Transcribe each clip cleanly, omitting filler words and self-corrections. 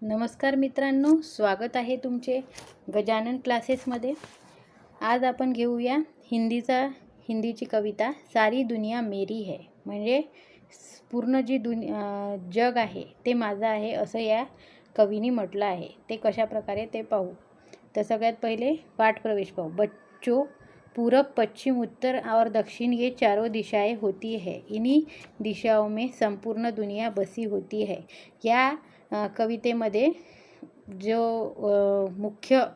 नमस्कार मित्रांनो, स्वागत आहे तुमचे गजानन क्लासेसमध्ये। आज आपण घेऊया हिंदीची कविता सारी दुनिया मेरी है। म्हणजे पूर्ण जी जग आहे ते माझं आहे असं या कवीनी म्हटलं आहे। ते कशा प्रकारे ते पाहू। तर सगळ्यात पहिले पाठ प्रवेश पाहू। बच्चों, पूरब, पश्चिम, उत्तर और दक्षिण ये चारों दिशाएं होती है। इन्हीं दिशाओं में संपूर्ण दुनिया बसी होती है। या कवितेमध्ये जो मुख्य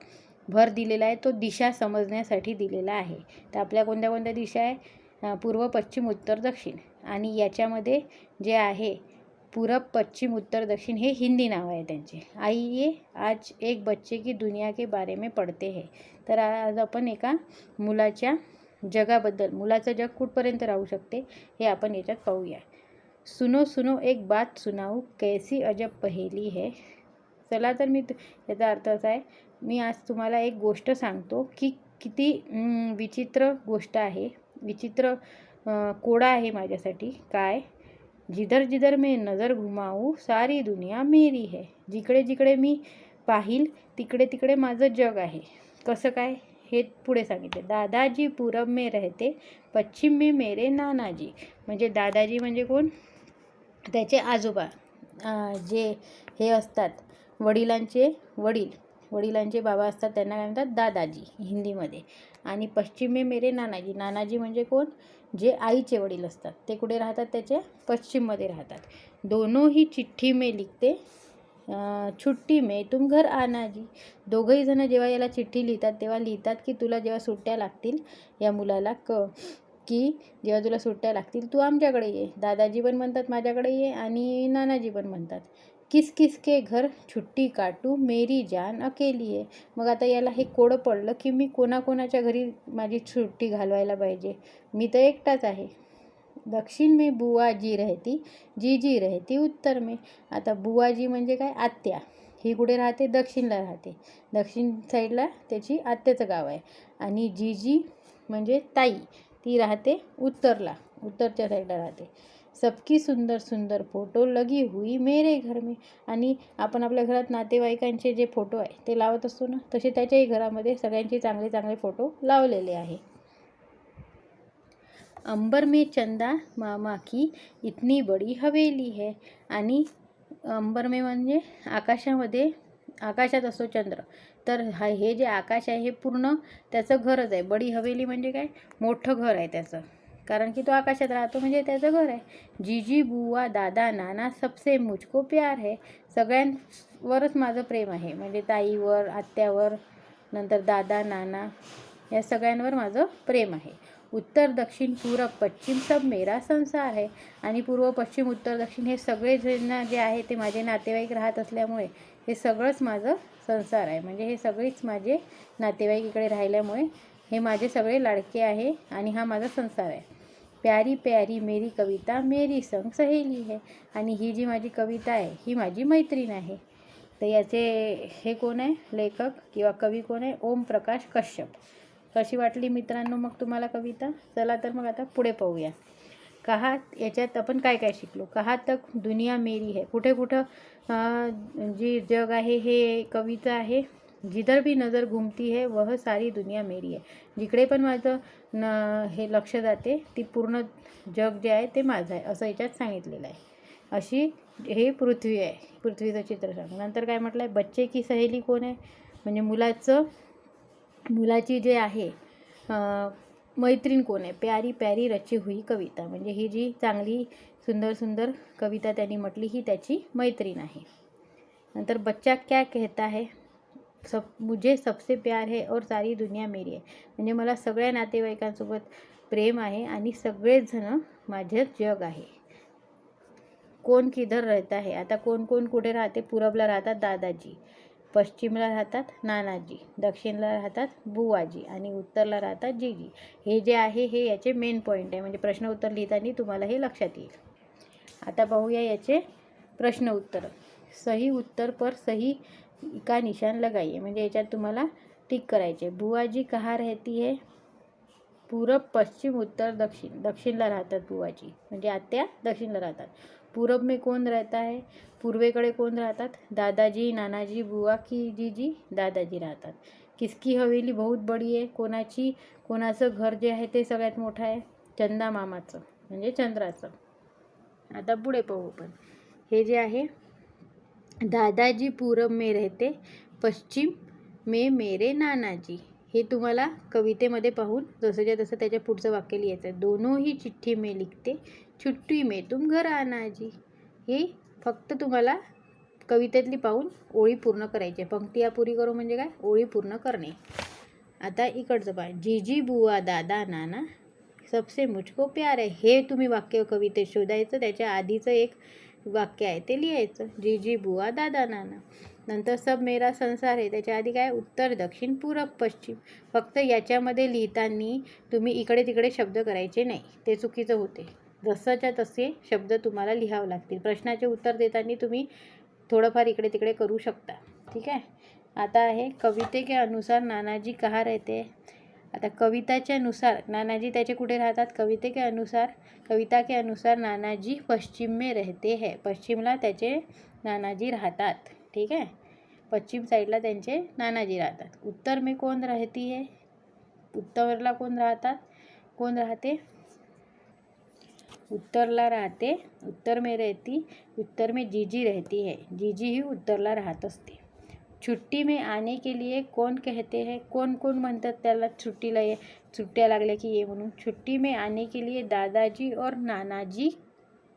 भर दिलेला आहे तो दिशा समजण्यासाठी दिलेला आहे। तर आपल्या कोणत्या कोणत्या दिशा आहे? पूर्व, पश्चिम, उत्तर, दक्षिण। आणि याच्यामध्ये जे आहे पूरब, पश्चिम, उत्तर, दक्षिण हे हिंदी नाव आहे त्यांचे। आइए आज एक बच्चे की दुनिया के बारे में पढ़ते हैं। तर आज आपण एका मुलाच्या जगाबद्दल, मुलाचं जग कुठपर्यंत राहू शकते हे आपण याच्यात पाहूया। सुनो सुनो एक बात सुनाऊं, कैसी अजब पहेली है। चला तर याचा अर्थ असा आहे, मी आज तुम्हाला एक गोष्ट सांगतो की किती विचित्र गोष्ट आहे, विचित्र कोडा आहे माझ्यासाठी। काय? जिधर जिधर मैं नज़र घुमाऊं सारी दुनिया मेरी है। जिकडे जिकडे मी पाहिल तिकडे तिकडे माझं जग आहे। कसं काय हे पुढे सांगितले। दादाजी पूरब में रहते, पश्चिम में मेरे नानाजी। म्हणजे दादाजी म्हणजे कोण? त्याचे आजोबा, जे हे असतात वडिलांचे बाबा असतात त्यांना काय म्हणतात? दादाजी हिंदीमध्ये। आणि पश्चिम में मेरे नानाजी, नानाजी म्हणजे कोण? जे आईचे वडील असतात ते कुठे राहतात? त्याचे पश्चिममध्ये राहतात। दोनों ही चिठ्ठी में लिखते, छुट्टी में तुम घर आना जी। दोघंही जण जेव्हा याला चिठ्ठी लिहितात तेव्हा लिहितात की तुला जेव्हा सुट्ट्या लागतील या मुलाला की जेव्हा तुला सुट्ट्या लागतील तू आमच्याकडे ये। दादाजी पण म्हणतात माझ्याकडे ये आणि नानाजी पण म्हणतात किस किस के घर छुट्टी काटू मेरी जान अकेली है। मग आता याला हे कोडं पडलं की मी कोणाकोणाच्या घरी माझी सुट्टी घालवायला पाहिजे, मी तर एकटाच आहे। दक्षिण में बुआ जी रहती, जी रहती उत्तर में। आता बुवाजी म्हणजे काय? आत्या। ही कुठे राहते? दक्षिणला राहते। दक्षिण साईडला त्याची आत्याचं गाव आहे। आणि जीजी म्हणजे ताई, ती राहते उत्तरच्या साईडला राहते। सबकी सुंदर सुंदर फोटो लगी हुई मेरे घर में। आणि आपण आपल्या घरात नातेवाईकांचे जे फोटो आहे ते लावत असतो ना, तसे त्याच्याही घरामध्ये सगळ्यांचे चांगले चांगले फोटो लावलेले आहे। अंबर में चंदा मामा की इतनी बड़ी हवेली है। आणि अंबर में म्हणजे आकाशात असतो चंद्र, तर हे जे आकाश आहे हे पूर्ण त्याचं घरच आहे। बडी हवेली म्हणजे काय? मोठं घर आहे त्याचं, कारण की तो आकाशात राहतो म्हणजे त्याचं घर आहे। जीजी बुवा दादा नाना सबसे मुझको प्यार है। सगळ्यांवरच माझं प्रेम आहे, म्हणजे ताईवर, आत्यावर, नंतर दादा नाना या सगळ्यांवर माझं प्रेम आहे। उत्तर दक्षिण पूरब पश्चिम सब मेरा संसार है। आणि पूर्व पश्चिम उत्तर दक्षिण हे सगळे जण जे आहे ते माझे नातेवाईक राहत असल्यामुळे हे सगळंच माझं संसार आहे। म्हणजे हे सगळेच माझे नातेवाईक इकडे राहिल्यामुळे हे माझे सगळे लाडके आहे आणि हा माझा संसार आहे। प्यारी प्यारी मेरी कविता मेरी संग सहेली है। आणि ही जी माझी कविता आहे ही माझी मैत्रीण आहे। तर याचे हे कोण आहे? लेखक किंवा कवी कोण आहे? ओम प्रकाश कश्यप। कशी वाटली मित्रांनो मग तुम्हाला कविता? चला तर मग आता पुढे पाहूया। कहा, याच्यात आपण काय काय शिकलो? कहा तक दुनिया मेरी है। कुठे कुठं जी जग आहे हे कविता आहे। जिधर भी नज़र घूमती है वह सारी दुनिया मेरी है। जिकडे पण माझं हे लक्ष जाते ती पूर्ण जग जे आहे ते माझं आहे असं याच्यात सांगितलेलं आहे। अशी हे पृथ्वी आहे, पृथ्वीचं चित्र सांग। नंतर काय म्हटलं आहे? बच्चे की सहेली कोण आहे? म्हणजे मुलाची जे आहे मैत्रीण कोण आहे? प्यारी प्यारी रची हुई कविता, म्हणजे ही जी चांगली सुंदर सुंदर कविता त्यांनी म्हटली ही त्याची मैत्रीण आहे। नंतर बच्चा क्या कहता है? मुझे सबसे प्यार है और सारी दुनिया मेरी है। म्हणजे मला सगळ्या नातेवाईकांसोबत प्रेम आहे आणि सगळेच जण माझे जग आहे। कोण किधर रहता है? आता कोण कोण कुठे राहते? पूरबला राहतात दादाजी, पश्चिमला राहतात नानाजी, दक्षिणला राहतात बुवाजी आणि उत्तरला राहतात जीजी। हे जे आहे हे याचे मेन पॉईंट आहे, म्हणजे प्रश्न उत्तर लिहिताना तुम्हाला हे लक्षात येईल। आता पाहूया याचे प्रश्न उत्तर। सही उत्तर पर सही का निशान लगाइए। म्हणजे याच्यात तुम्हाला टिक करायचे। बुवाजी कहाँ रहती है? पूरब पश्चिम उत्तर दक्षिण, दक्षिणला राहतात बुवाजी म्हणजे आत्या दक्षिणला राहतात। पूरब में कौन रहता है, पूर्वेकडे कोण राहतात, दादाजी, नानाजी, बुवा की जीजी, दादाजी राहतात. किसकी हवेली बहुत बड़ी आहे, कोणाचं घर जे आहे ते सगळ्यात मोठं आहे, चंदा मामाचं म्हणजे चंद्राचं. आता पुढे पाहू आपण. हे जे आहे, दादाजी पूरब में रहते, पश्चिम में मेरे नानाजी. हे तुम्हाला कवितेमध्ये पाहून जसंच्या तसं त्याच्या पुढचं वाक्य लिहायचं आहे. दोनों ही चिठ्ठी में लिखते, छुट्टी में तुम घर आना जी. ही फक्त तुम्हाला कवितेतली पाहून ओळी पूर्ण करायची आहे. पंक्ती अपुरी करू म्हणजे काय, ओळी पूर्ण करणे. आता इकडचं पहा, जीजी बुवा दादा नाना सबसे मुझको प्यार आहे. हे तुम्ही वाक्य कवितेत शोधायचं. त्याच्या आधीचं एक वाक्य आहे ते लिहायचं, जीजी बुवा दादा नाना. नंतर सब मेरा संसार आहे, त्याच्या आधी काय, उत्तर दक्षिण पूरब पश्चिम. फक्त याच्यामध्ये लिहिताना तुम्ही इकडे तिकडे शब्द करायचे नाही, ते चुकीचं होते. जसंच्या तसे शब्द तुम्हाला लिहावं लागतील. प्रश्नाचे उत्तर देताना तुम्ही थोडंफार इकडे तिकडे करू शकता. ठीक आहे. आता आहे कविते के अनुसार नानाजी कहाँ रहते. आता कविताच्या नुसार नानाजी त्याचे कुठे राहतात, कविता के अनुसार नानाजी पश्चिम में रहते हैं. पश्चिमला त्याचे नानाजी राहतात. ठीक आहे, पश्चिम साईडला त्यांचे नानाजी राहतात. उत्तर में कोण राहती है, उत्तरला कोण राहते, उत्तरला राहते, उत्तर में रहती, उत्तर में जीजी रहती है. जीजी ही उत्तरला राहत असते. छुट्टी में आने के लिए कौन कहते हैं, कोण म्हणतात त्याला सुट्ट्या लागल्या की ये म्हणून. छुट्टी में आने के लिए दादाजी और नानाजी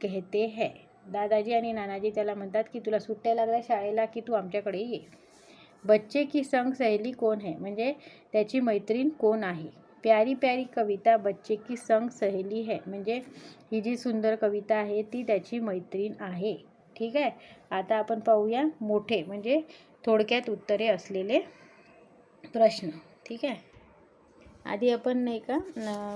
कहते हैं. दादाजी आणि नानाजी त्याला म्हणतात की तुला सुट्ट्या लागल्या शाळेला की तू आमच्याकडे ये. बच्चे की संग सहेली कोण है, म्हणजे त्याची मैत्रीण कोण आहे. प्यारी प्यारी कविता बच्चे की संग सहेली है, म्हणजे ही जी सुंदर कविता आहे ती त्याची मैत्रीण आहे. ठीक आहे. आता आपण पाहूया मोठे म्हणजे थोडक्यात उत्तरे असलेले प्रश्न. ठीक आहे. आधी आपण नाही का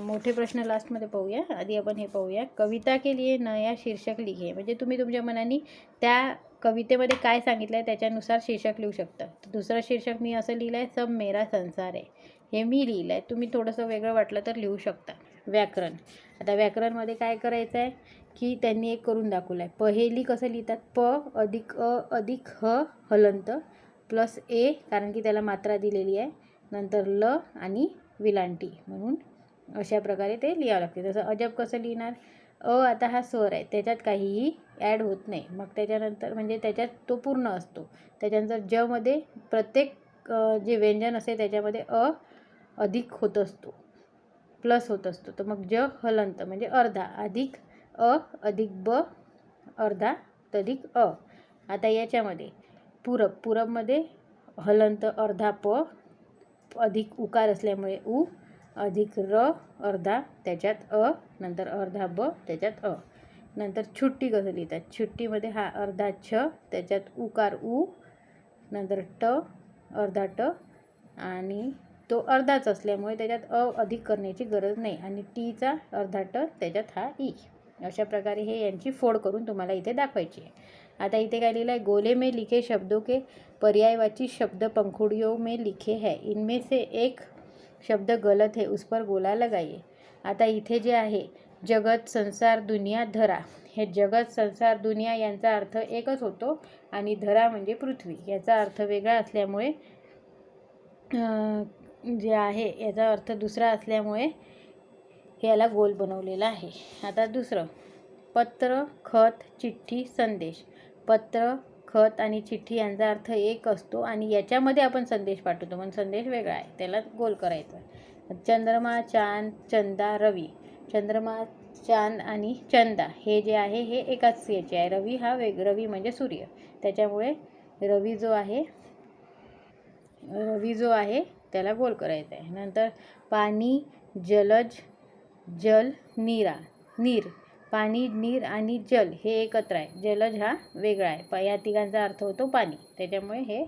मोठे प्रश्न लास्टमध्ये पाहूया. आधी आपण हे पाहूया, कविता के लिए नया शीर्षक लिखे. म्हणजे तुम्ही तुमच्या मनाने त्या कवितेमध्ये काय सांगितलं आहे त्याच्यानुसार शीर्षक लिहू शकता. दुसरं शीर्षक मी असं लिहिलं आहे, सब मेरा संसार आहे. हे मी लिहिलं आहे, तुम्ही थोडंसं वेगळं वाटलं तर लिहू शकता. व्याकरण. आता व्याकरणमध्ये काय करायचं आहे की त्यांनी एक करून दाखवलं आहे. पहेली कसं लिहितात, प अधिक अ अधिक ह हलंत प्लस ए, कारण की त्याला मात्रा दिलेली आहे, नंतर ल आणि विलांटी, म्हणून अशा प्रकारे ते लिहावं लागते. जसं अजब कसं लिहिणार, आता हा स्वर आहे, त्याच्यात काहीही ॲड होत नाही, मग त्याच्यानंतर म्हणजे त्याच्यात तो पूर्ण असतो. त्याच्यानंतर जमध्ये प्रत्येक जे व्यंजन असते त्याच्यामध्ये अधिक होत असतो, प्लस होत असतो. तर मग हलंत म्हणजे अर्धा, अधिक अधिक ब अर्धा अधिक आता याच्यामध्ये पूरबमध्ये हलंत अर्धा प अधिक उकार असल्यामुळे उ अधिक र अर्धा त्याच्यात नंतर अर्धा ब त्याच्यात नंतर छुट्टी कसं लिहितात, छुट्टीमध्ये हा अर्धा छ त्याच्यात उकार उ नंतर ट अर्धा ट आणि तो अर्धाच असल्यामुळे त्याच्यात अधिक करण्याची गरज नाही आणि टीचा अर्धा ट त्याच्यात हा ई. अशा प्रकारे हे यांची फोड करून तुम्हाला इथे दाखवायची आहे. आता इथे काय लिहिलं आहे, गोले में लिखे शब्दों के पर्यायवाची शब्द पंखुड़ियों में लिखे हैं, इनमें से एक शब्द गलत है, उस पर गोला लगाइए. आता इथे जे आहे जगत संसार दुनिया धरा, हे जगत संसार दुनिया यांचा अर्थ एकच होतो आणि धरा म्हणजे पृथ्वी याचा अर्थ वेगळा असल्यामुळे जे आहे याचा अर्थ दुसरा असल्यामुळे याला गोल बनवलेला आहे. आता दुसरं, पत्र खत चिठ्ठी संदेश. पत्र खत आणि चिठ्ठी यांचा अर्थ एक असतो आणि याच्यामध्ये आपण संदेश पाठवतो म्हणून संदेश वेगळा आहे, त्याला गोल करायचा. चंद्रमा चांद चंदा रवी. चंद्रमा चांद आणि चंदा हे जे आहे हे एकाच याचे आहे. रवी हा रवी म्हणजे सूर्य, त्याच्यामुळे रवी जो आहे त्याला गोल करायचा आहे. नंतर पाणी जलज जल नीरा नीर. पाणी नीर आणि जल हे एकत्र आहे, जलज हा वेगळा आहे. या तिघांचा अर्थ होतो पाणी, त्याच्यामुळे हे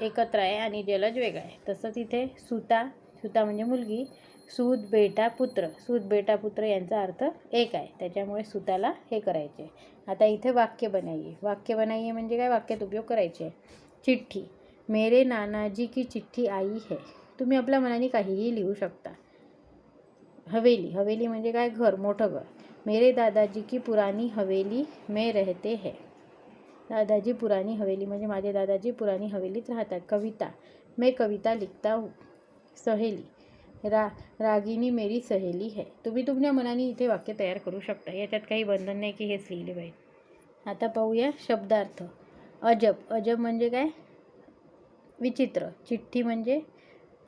एकत्र आहे आणि जलज वेगळा आहे. तसंच इथे सुता म्हणजे मुलगी, सूत बेटा पुत्र. सूत बेटा पुत्र यांचा अर्थ एक आहे, त्याच्यामुळे सुताला हे करायचे. आता इथे वाक्य बनाइए म्हणजे काय, वाक्यात उपयोग करायचे. चिठ्ठी, मेरे नानाजी की चिठ्ठी आई है. तुम्ही आपल्या मनाने काहीही लिहू शकता. हवेली म्हणजे काय, घर, मोठं घर. मेरे दादाजी की पुरानी हवेली में रहते हैं. दादाजी पुरानी हवेली म्हणजे माझे दादाजी पुरानी हवेलीत राहतात. कविता, मैं कविता लिखता हूँ. सहेली, रागिनी मेरी सहेली है. तुम्ही तुमच्या मनाने इथे वाक्य तयार करू शकता. याच्यात काही बंधन नाही की हेच लिहिले पाहिजे. आता पाहूया शब्दार्थ. अजब, अजब म्हणजे काय? विचित्र. चिठ्ठी म्हणजे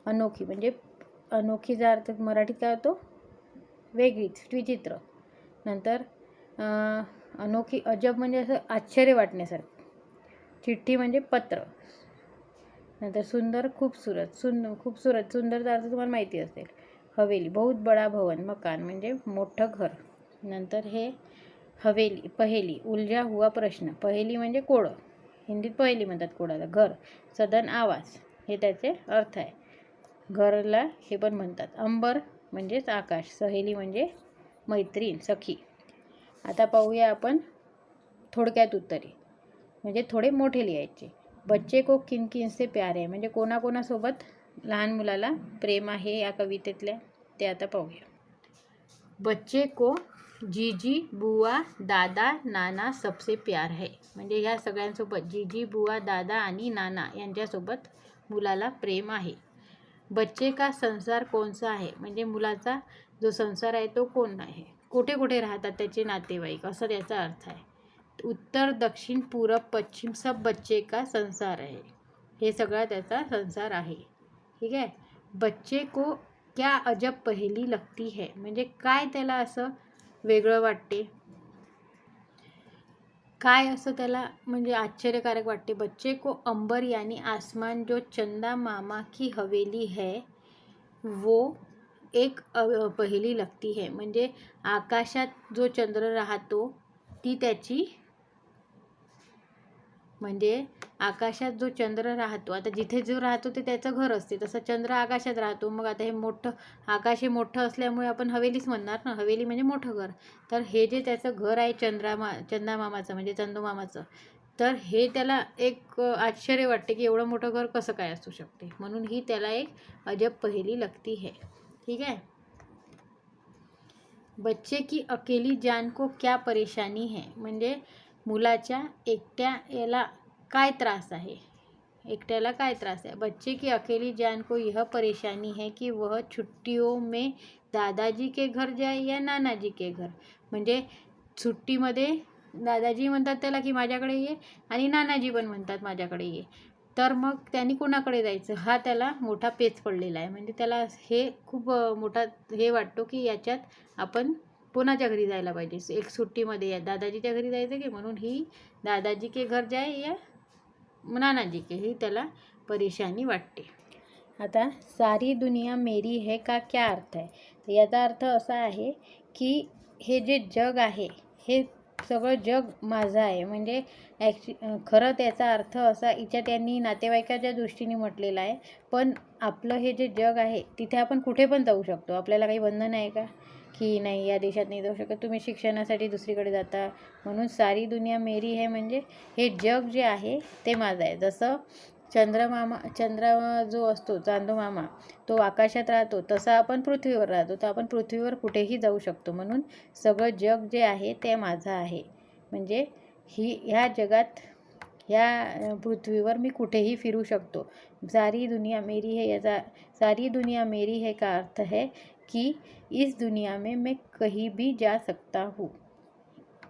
अनोखी, म्हणजे अनोखीचा अर्थ मराठीत काय होतो? वेगळीच, विचित्र. नंतर अनोखी, अजब म्हणजे असं आश्चर्य वाटण्यासारखं. चिठ्ठी म्हणजे पत्र. नंतर सुंदर, खूबसूरत. खूबसूरत, सुंदरचा अर्थ तुम्हाला माहिती असेल. हवेली, बहुत बडा भवन, मकान म्हणजे मोठं घर. नंतर हे हवेली, पहेली, उलझा हुआ प्रश्न. पहेली म्हणजे कोडं, हिंदीत पहेली म्हणतात कोडाला. घर, सदन, आवाज, हे त्याचे अर्थ आहे. घरला हे पण म्हणतात. अंबर म्हणजेच आकाश. सहेली म्हणजे मैत्रीण, सखी. आता पाहूया आपण थोडक्यात उत्तरे, म्हणजे थोडे मोठे लिहायचे. बच्चे को किन किन से प्यार है, म्हणजे कोणाकोणासोबत लहान मुलाला प्रेम आहे या कवितेतल्या, ते आता पाहूया. बच्चे को जीजी, बुवा, दादा, नाना सबसे प्यार है, म्हणजे ह्या सगळ्यांसोबत जीजी, बुवा, दादा आणि नाना यांच्यासोबत मुलाला प्रेम आहे. बच्चे का संसार कौनसा है, म्हणजे मुलाचा जो संसार आहे तो कोण आहे, कुठे कुठे राहतात त्याचे नातेवाईक, असा त्याचा अर्थ आहे. उत्तर, दक्षिण, पूरब, पश्चिम सब बच्चे का संसार आहे, हे सगळा त्याचा संसार आहे. ठीक आहे. बच्चे को क्या अजब पहेली लगती है, म्हणजे काय त्याला असं वेगळं वाटते, काय असं त्याला म्हणजे आश्चर्यकारक वाटते. बच्चे को अंबर यानी आसमान जो चंदा मामा की हवेली है वो एक पहेली लगती है, म्हणजे आकाशात जो चंद्र राहतो ती त्याची, म्हणजे आकाशात जो चंद्र राहतो, आता जिथे जो राहतो ते त्याचं घर असते, तसं चंद्र आकाशात राहतो. मग आता हे मोठं आकाश हे मोठं असल्यामुळे आपण हवेलीच म्हणणार ना, हवेली म्हणजे मोठं घर. तर हे जे त्याचं घर आहे चंदा मामाचं म्हणजे चंदू मामाचं, तर हे त्याला एक आश्चर्य वाटते की एवढं मोठं घर कसं काय असू शकते, म्हणून ही त्याला एक अजब पहेली लगती है. ठीक आहे. बच्चे की अकेली जान को क्या परेशानी है, म्हणजे मुलाच्या एकट्या याला काय त्रास आहे, एकट्याला काय त्रास आहे. बच्चे की अकेली जान को यह परेशानी है कि वह छुट्टियों में दादाजी के घर जाए या नानाजी के घर, म्हणजे सुट्टीमध्ये दादाजी म्हणतात त्याला की माझ्याकडे ये, आणि नानाजी पण म्हणतात माझ्याकडे ये. तर मग त्यांनी कोणाकडे जायचं, हा त्याला मोठा पेच पडलेला आहे. म्हणजे त्याला हे खूप मोठा हे वाटतो की याच्यात आपण कोणाच्या घरी जायला पाहिजे. एक सुट्टीमध्ये या दादाजीच्या घरी जायचं की, म्हणून ही दादाजी के घर जाय या नानाजी के, ही त्याला परेशानी वाटते. आता सारी दुनिया मेरी है का क्या अर्थ आहे, तर याचा अर्थ असा आहे की हे जे जग आहे हे सगळं जग माझं आहे. म्हणजे खरं त्याचा अर्थ असा हिच्या त्यांनी नातेवाईकाच्या दृष्टीने म्हटलेला आहे. पण आपलं हे जे जग आहे तिथे आपण कुठे पण जाऊ शकतो. आपल्याला काही बंधन आहे का की नाही या देशात नाही जाऊ शकत, तुम्ही शिक्षणासाठी दुसरीकडे जाता, म्हणून सारी दुनिया मेरी है, म्हणजे हे जग जे आहे ते माझं आहे. जसं चंद्र जो असतो चांदू मामा तो आकाशात राहतो, तसा आपण पृथ्वीवर राहतो, तर आपण पृथ्वीवर कुठेही जाऊ शकतो. म्हणून सगळं जग जे आहे ते माझं आहे, म्हणजे ह्या जगात ह्या पृथ्वीवर मी कुठेही फिरू शकतो. सारी दुनिया मेरी है, याचा सारी दुनिया मेरी है का अर्थ है कि इस दुनिया में मैं कहीं भी जा सकता हूँ,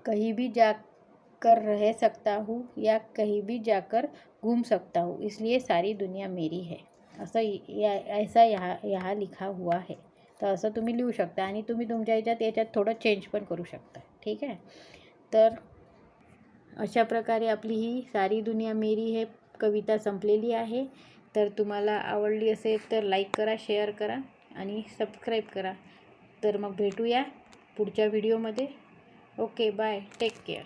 कहीं भी जाकर रह सकता हूँ या कहीं भी जाकर घूम सकता हूँ, इसलिए सारी दुनिया मेरी है. असं ऐसा यहाँ लिखा हुआ है. तर असं तुम्ही लिहू शकता आणि तुम्ही तुमच्या याच्यात थोडं चेंज पण करू शकता. ठीक आहे. तर अशा प्रकारे आपली ही सारी दुनिया मेरी है कविता संपलेली आहे. तर तुम्हाला आवडली असेल तर लाईक करा, शेअर करा आणि सबस्क्राईब करा. तर मग भेटूया पुढच्या व्हिडिओमध्ये. Okay, bye, take care.